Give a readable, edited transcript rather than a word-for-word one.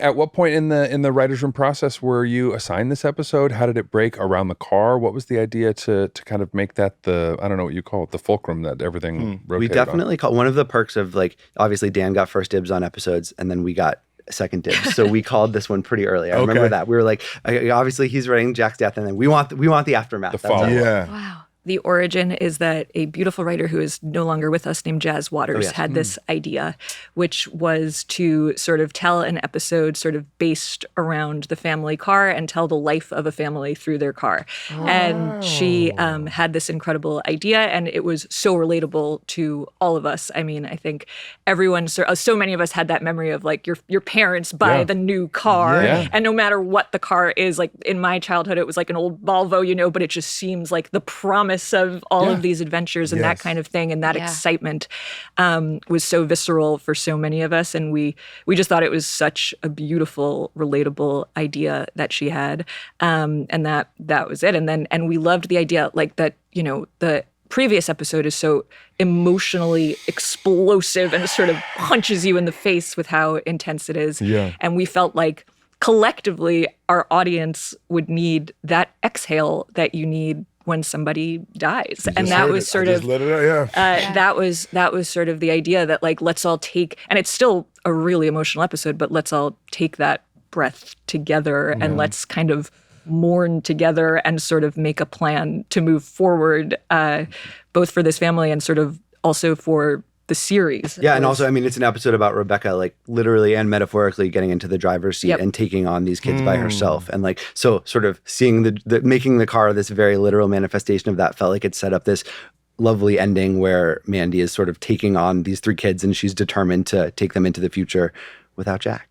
At what point in the writer's room process were you assigned this episode? How did it break around the car? What was the idea to kind of make that I don't know what you call it, the fulcrum that everything rotated We definitely call one of the perks of like, obviously Dan got first dibs on episodes and then we got second dibs. So we called this one pretty early. I remember that. We were like, obviously he's writing Jack's death and then we want the aftermath. The follow-up. Yeah. Wow. The origin is that a beautiful writer who is no longer with us named Jazz Waters had this idea, which was to sort of tell an episode sort of based around the family car and tell the life of a family through their car. And she had this incredible idea, and it was so relatable to all of us. I mean, I think everyone, so many of us had that memory of like your parents buy the new car, and no matter what the car is, like in my childhood, it was like an old Volvo, but it just seems like the promise of all of these adventures and that kind of thing, and that excitement was so visceral for so many of us, and we just thought it was such a beautiful, relatable idea that she had, and that was it. And we loved the idea, like that, the previous episode is so emotionally explosive and sort of punches you in the face with how intense it is. Yeah. And we felt like collectively our audience would need that exhale that you need when somebody dies. And that was sort of that was sort of the idea that like, let's all take, and it's still a really emotional episode, but let's all take that breath together and let's kind of mourn together and sort of make a plan to move forward, both for this family and sort of also for the series. Yeah, and also, I mean, it's an episode about Rebecca, like literally and metaphorically getting into the driver's seat and taking on these kids by herself. And like, so sort of seeing the making the car this very literal manifestation of that felt like it set up this lovely ending where Mandy is sort of taking on these three kids and she's determined to take them into the future without Jack.